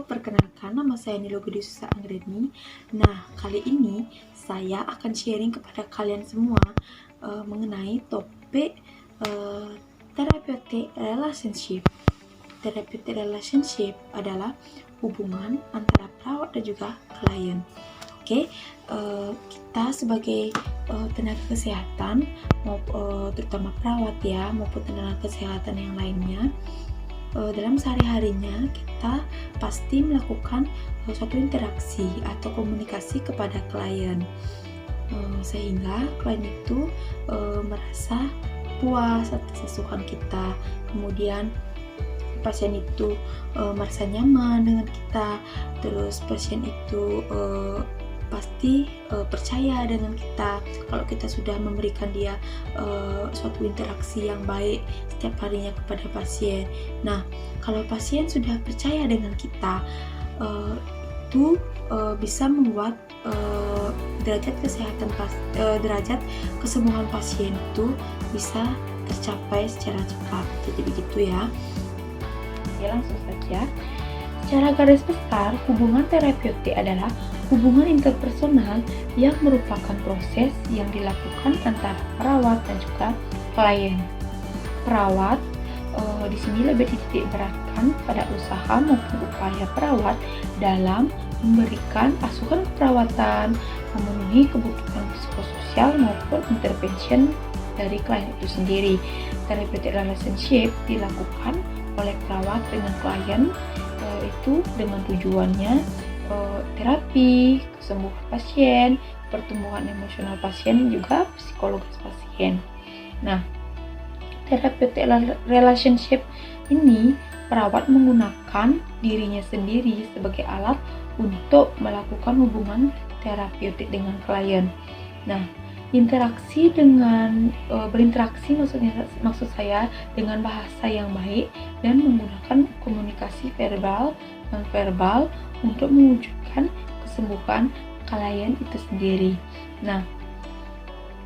Perkenalkan, nama saya Nilo Budi Susa Anggreni. Nah, kali ini saya akan sharing kepada kalian semua mengenai topik therapeutic relationship. Therapeutic relationship adalah hubungan antara perawat dan juga klien. Oke, kita sebagai tenaga kesehatan, terutama perawat ya, maupun tenaga kesehatan yang lainnya, dalam sehari-harinya kita pasti melakukan suatu interaksi atau komunikasi kepada klien, sehingga klien itu merasa puas atas asuhan kita, kemudian pasien itu merasa nyaman dengan kita, terus pasien itu pasti percaya dengan kita kalau kita sudah memberikan dia suatu interaksi yang baik setiap harinya kepada pasien. Nah, kalau pasien sudah percaya dengan kita, itu bisa membuat derajat derajat kesembuhan pasien itu bisa tercapai secara cepat. Jadi begitu ya. Oke, langsung saja. Secara garis besar, hubungan terapeutik adalah hubungan interpersonal yang merupakan proses yang dilakukan antara perawat dan juga klien. Perawat di sini lebih dititik beratkan pada usaha maupun upaya perawat dalam memberikan asuhan keperawatan, memenuhi kebutuhan psikososial maupun intervention dari klien itu sendiri. Therapeutic relationship dilakukan oleh perawat dengan klien itu dengan tujuannya terapi, kesembuhan pasien, pertumbuhan emosional pasien, juga psikologis pasien. Nah, therapeutic relationship ini perawat menggunakan dirinya sendiri sebagai alat untuk melakukan hubungan terapeutik dengan klien. Nah, berinteraksi maksud saya dengan bahasa yang baik dan menggunakan komunikasi verbal dan verbal untuk mewujudkan kesembuhan klien itu sendiri. Nah,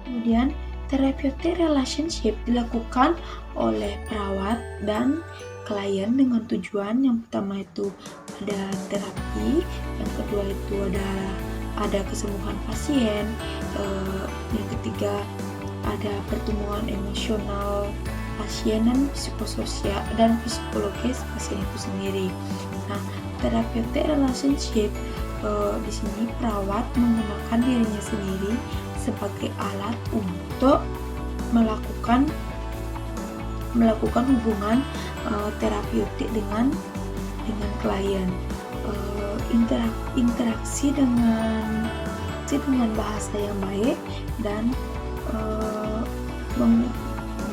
kemudian therapeutic relationship dilakukan oleh perawat dan klien dengan tujuan yang pertama itu ada terapi, yang kedua itu ada kesembuhan pasien, yang ketiga ada pertumbuhan emosional pasien dan psikososial dan psikologis pasien itu sendiri. Nah, therapeutic relationship di sini perawat menggunakan dirinya sendiri sebagai alat untuk melakukan hubungan terapeutik dengan klien. Interaksi dengan bahasa yang baik dan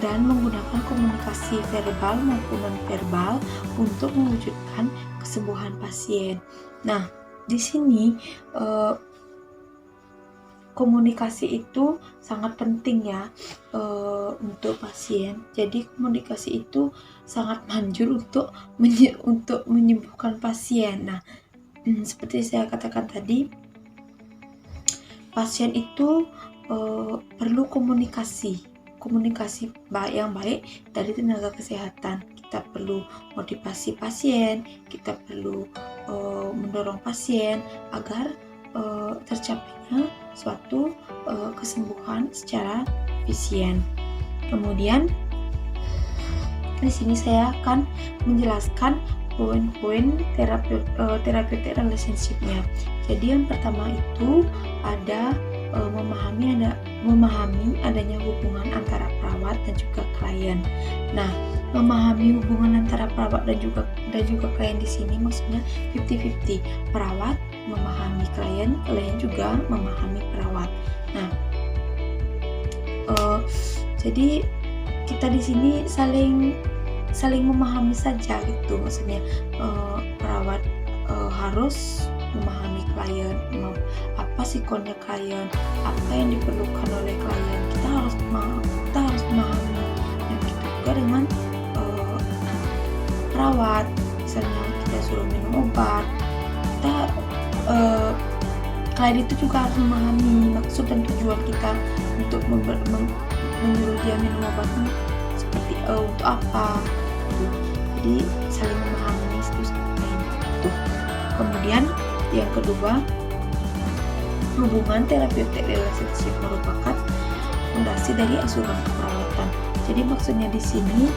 menggunakan komunikasi verbal maupun non-verbal untuk mewujudkan kesembuhan pasien. Nah, di sini komunikasi itu sangat penting ya untuk pasien. Jadi komunikasi itu sangat manjur untuk menyembuhkan pasien. Nah, seperti saya katakan tadi, pasien itu perlu komunikasi yang baik dari tenaga kesehatan. Kita perlu motivasi pasien, kita perlu mendorong pasien agar tercapainya suatu kesembuhan secara efisien. Kemudian di sini saya akan menjelaskan poin-poin therapeutic relationship-nya. Jadi yang pertama itu ada memahami adanya hubungan antara perawat dan juga klien. Nah, memahami hubungan antara perawat dan juga klien di sini maksudnya 50-50. Perawat memahami klien, klien juga memahami perawat. Nah, jadi kita di sini saling memahami saja gitu, maksudnya perawat harus memahami klien, apa sikonnya klien, apa yang diperlukan oleh klien, kita harus memahami. Dan begitu juga dengan perawat, misalnya kita suruh minum obat, klien itu juga harus memahami maksud dan tujuan kita untuk menyuruh dia minum obat seperti untuk apa. Jadi saling memahami itu seperti itu. Kemudian yang kedua, hubungan terapeutik relationship merupakan fondasi dari asuransi keperawatan. Jadi maksudnya di sini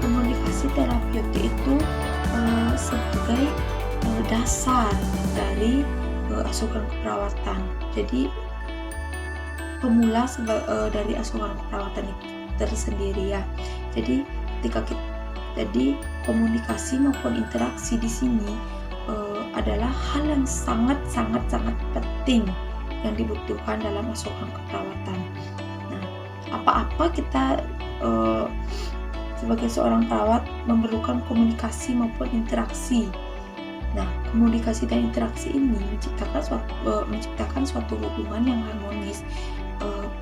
komunikasi terapeutik itu sebagai dasar dari asuransi keperawatan. Jadi pemula dari asuransi keperawatan itu tersendiri ya. Jadi jadi komunikasi maupun interaksi di sini adalah hal yang sangat penting yang dibutuhkan dalam asuransi keperawatan. Nah, apa-apa kita sebagai seorang perawat memerlukan komunikasi maupun interaksi. Nah, komunikasi dan interaksi ini menciptakan suatu hubungan yang harmonis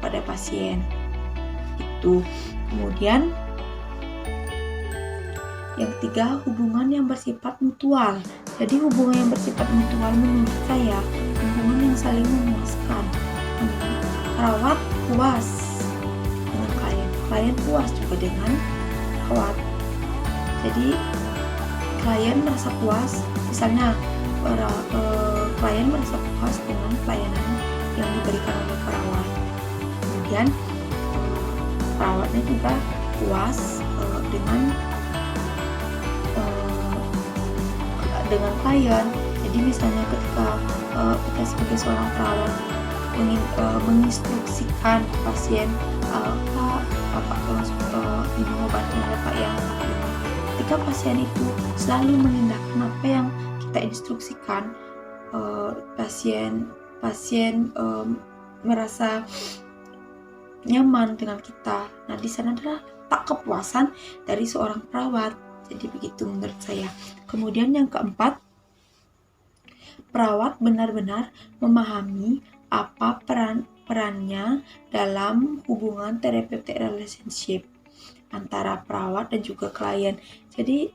pada pasien. Itu. Kemudian yang ketiga, hubungan yang bersifat mutual. Jadi hubungan yang bersifat mutual menurut saya hubungan yang saling memuaskan. Perawat puas dengan klien puas juga dengan perawat. Jadi klien merasa puas, misalnya klien merasa puas dengan pelayanan yang diberikan oleh perawat. Kemudian perawatnya juga puas dengan klien. Jadi misalnya ketika kita sebagai seorang perawat menginstruksikan pasien, minum obatnya ya Pak ya. Ketika pasien itu selalu menindakkan apa yang kita instruksikan, pasien merasa nyaman dengan kita. Nah, di sana adalah tak kepuasan dari seorang perawat. Jadi begitu menurut saya. Kemudian yang keempat, perawat benar-benar memahami apa perannya dalam hubungan therapeutic relationship antara perawat dan juga klien. Jadi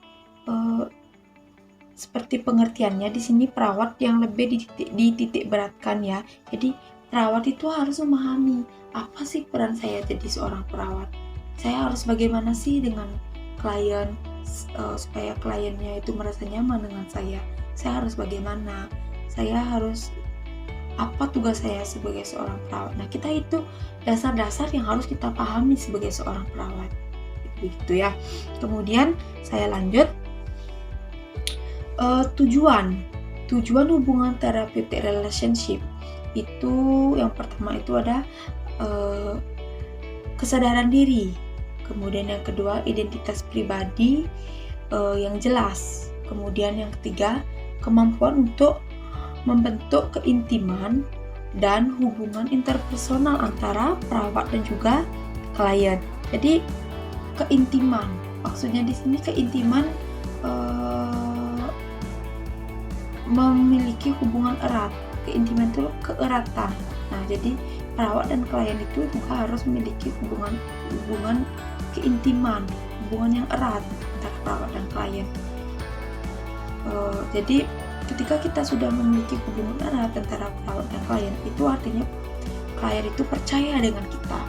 seperti pengertiannya di sini perawat yang lebih dititik beratkan ya. Jadi perawat itu harus memahami apa sih peran saya jadi seorang perawat. Saya harus bagaimana sih dengan klien supaya kliennya itu merasa nyaman dengan saya. Saya harus bagaimana? Saya harus apa tugas saya sebagai seorang perawat. Nah, kita itu dasar-dasar yang harus kita pahami sebagai seorang perawat. Begitu ya. Kemudian saya lanjut. Tujuan hubungan therapeutic relationship itu yang pertama itu ada kesadaran diri. Kemudian yang kedua, identitas pribadi yang jelas. Kemudian yang ketiga, kemampuan untuk membentuk keintiman dan hubungan interpersonal antara perawat dan juga klien. Jadi keintiman, maksudnya di sini keintiman memiliki hubungan erat. Keintiman itu keeratan. Nah, jadi perawat dan klien itu juga harus memiliki hubungan keintiman, hubungan yang erat antara perawat dan klien. Jadi ketika kita sudah memiliki hubungan erat antara perawat dan klien, itu artinya klien itu percaya dengan kita.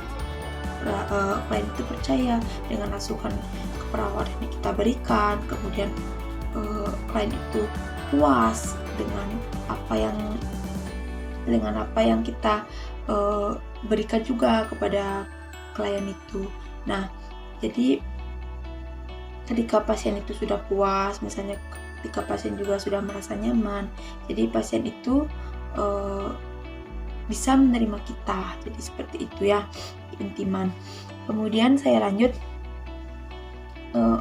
Klien itu percaya dengan masukan keperawatan yang kita berikan. Kemudian klien itu puas dengan apa yang kita berikan juga kepada klien itu. Nah, jadi ketika pasien itu sudah puas, misalnya ketika pasien juga sudah merasa nyaman, jadi pasien itu bisa menerima kita. Jadi seperti itu ya, keintiman. Kemudian saya lanjut,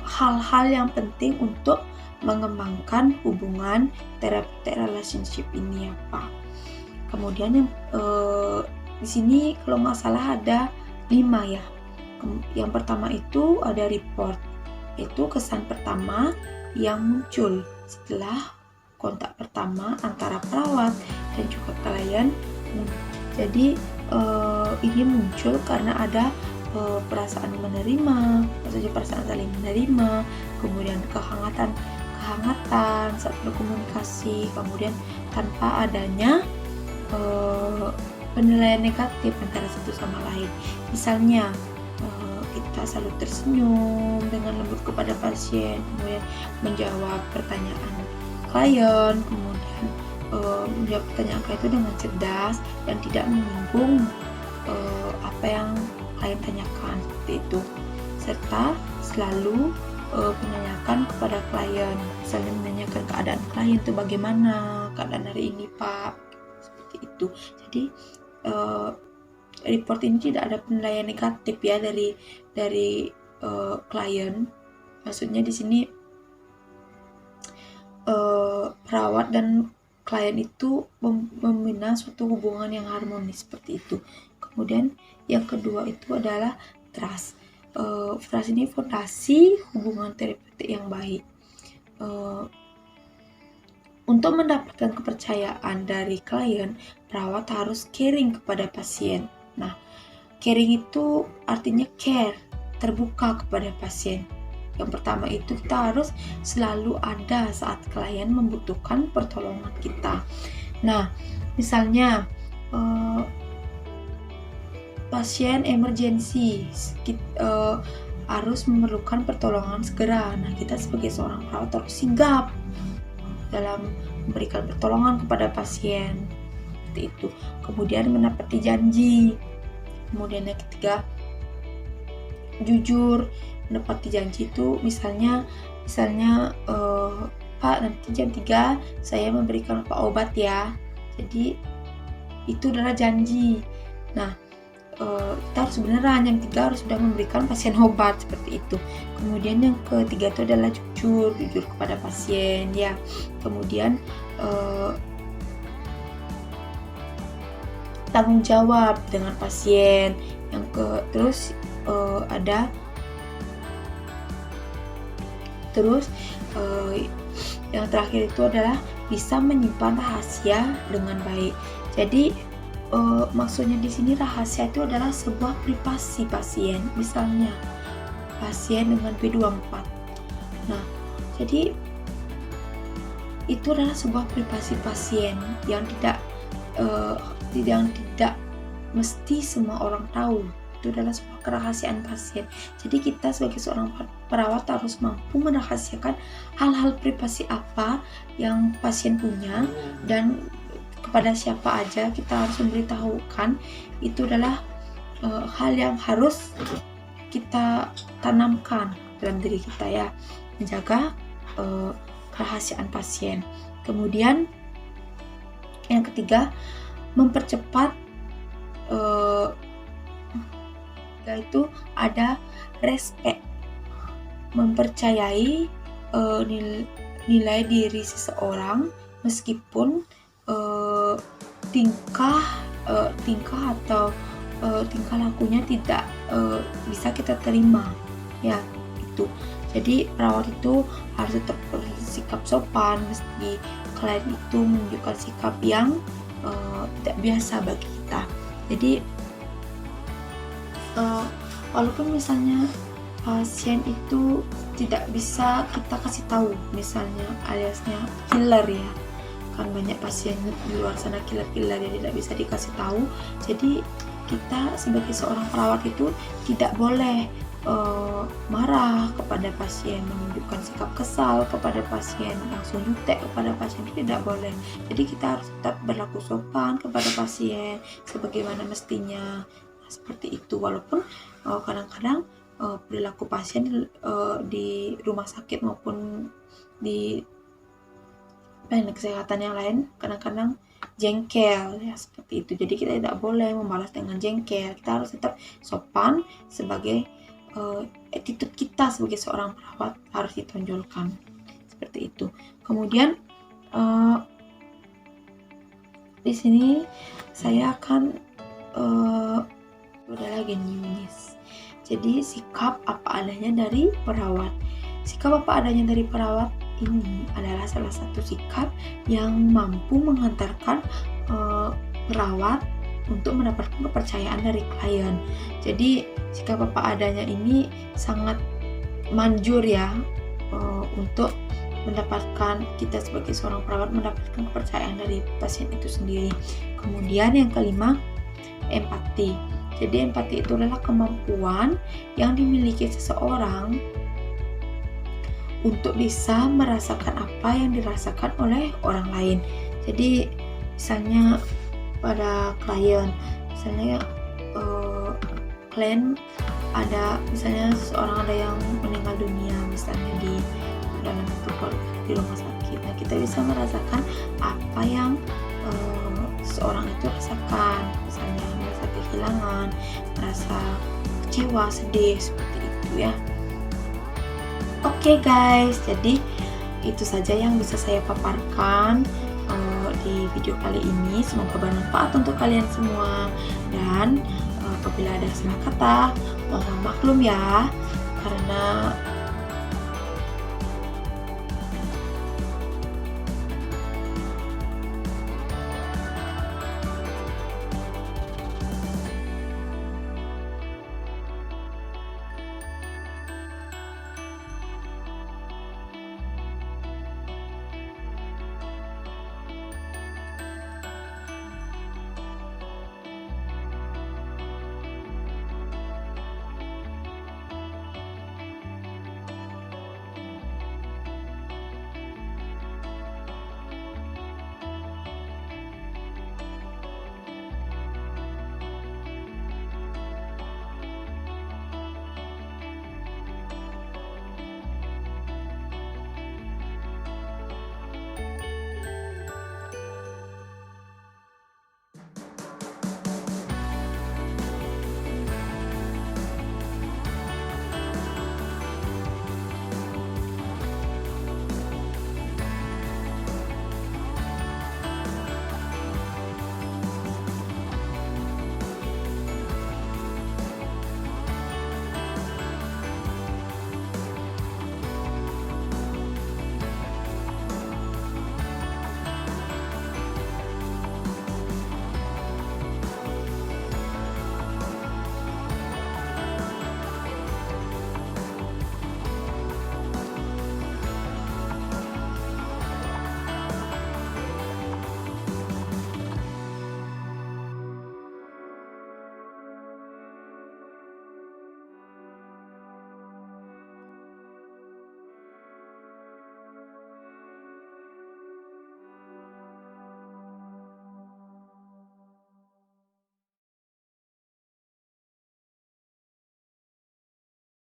hal-hal yang penting untuk mengembangkan hubungan therapeutic relationship ini apa. Kemudian yang di sini kalau nggak salah ada 5 ya. Yang pertama itu ada report, itu kesan pertama yang muncul setelah kontak pertama antara perawat dan juga klien. Jadi ini muncul karena ada perasaan menerima, maksudnya perasaan saling menerima, kemudian kehangatan saat berkomunikasi, kemudian tanpa adanya penilaian negatif antara satu sama lain. Misalnya kita selalu tersenyum dengan lembut kepada pasien, kemudian menjawab pertanyaan klien, kemudian menjawab pertanyaan klien itu dengan cerdas dan tidak menyinggung apa yang klien tanyakan, seperti itu. Serta selalu menanyakan kepada klien, misalnya menanyakan keadaan klien itu bagaimana, keadaan hari ini Pak, seperti itu. Jadi report ini tidak ada penilaian negatif ya dari klien. Maksudnya di sini perawat dan klien itu membina suatu hubungan yang harmonis, seperti itu. Kemudian yang kedua itu adalah trust. Trust ini fondasi hubungan terapeutik yang baik. Untuk mendapatkan kepercayaan dari klien, perawat harus caring kepada pasien. Nah, caring itu artinya care, terbuka kepada pasien. Yang pertama itu kita harus selalu ada saat klien membutuhkan pertolongan kita. Nah, misalnya pasien emergensi harus memerlukan pertolongan segera. Nah, kita sebagai seorang perawat harus sigap dalam memberikan pertolongan kepada pasien, seperti itu. Kemudian menepati janji. Kemudian yang ketiga, jujur. Menepati janji itu misalnya Pak, nanti jam 3 saya memberikan Pak obat ya. Jadi itu adalah janji. Nah, kita harus beneran, yang ketiga harus sudah memberikan pasien obat, seperti itu. Kemudian yang ketiga itu adalah jujur kepada pasien ya. Kemudian tanggung jawab dengan pasien. Yang terakhir itu adalah bisa menyimpan rahasia dengan baik. Jadi maksudnya di sini rahasia itu adalah sebuah privasi pasien, misalnya pasien dengan B24. Nah, jadi itu adalah sebuah privasi pasien yang tidak mesti semua orang tahu. Itu adalah sebuah kerahasiaan pasien. Jadi kita sebagai seorang perawat harus mampu merahasiakan hal-hal privasi apa yang pasien punya, dan kepada siapa aja kita harus memberitahukan. Itu adalah hal yang harus kita tanamkan dalam diri kita ya, menjaga kerahasiaan pasien. Kemudian yang ketiga, mempercepat yaitu ada respect, mempercayai nilai diri seseorang meskipun tingkah atau tingkah lakunya tidak bisa kita terima ya, itu. Jadi perawat itu harus tetap bersikap sopan meski klien itu menunjukkan sikap yang tidak biasa bagi kita. Jadi walaupun misalnya pasien itu tidak bisa kita kasih tahu, misalnya aliasnya killer ya, kan banyak pasien di luar sana killer-killer yang tidak bisa dikasih tahu. Jadi kita sebagai seorang perawat itu tidak boleh marah kepada pasien, menunjukkan sikap kesal kepada pasien, langsung jutek kepada pasien, itu tidak boleh. Jadi kita harus tetap berlaku sopan kepada pasien sebagaimana mestinya. Seperti itu. Walaupun kadang-kadang perilaku pasien di rumah sakit maupun di pelayanan kesehatan yang lain kadang-kadang jengkel ya, seperti itu. Jadi kita tidak boleh membalas dengan jengkel. Kita harus tetap sopan sebagai attitude kita sebagai seorang perawat harus ditonjolkan, seperti itu. Kemudian di sini saya akan udah lagi Yunis. Jadi sikap apa adanya dari perawat. Sikap apa adanya dari perawat ini adalah salah satu sikap yang mampu menghantarkan perawat untuk mendapatkan kepercayaan dari klien. Jadi sikap apa adanya ini sangat manjur ya untuk mendapatkan, kita sebagai seorang perawat mendapatkan kepercayaan dari pasien itu sendiri. Kemudian yang kelima, empati. Jadi empati itu adalah kemampuan yang dimiliki seseorang untuk bisa merasakan apa yang dirasakan oleh orang lain. Jadi misalnya pada klien, misalnya klien ada, misalnya seseorang ada yang meninggal dunia misalnya di dalam di rumah sakit. Nah, kita bisa merasakan apa yang seseorang itu rasakan, misalnya merasa kehilangan, merasa kecewa, sedih, seperti itu ya. Oke guys, jadi itu saja yang bisa saya paparkan di video kali ini. Semoga bermanfaat untuk kalian semua, dan apabila ada salah kata mohon maklum ya, karena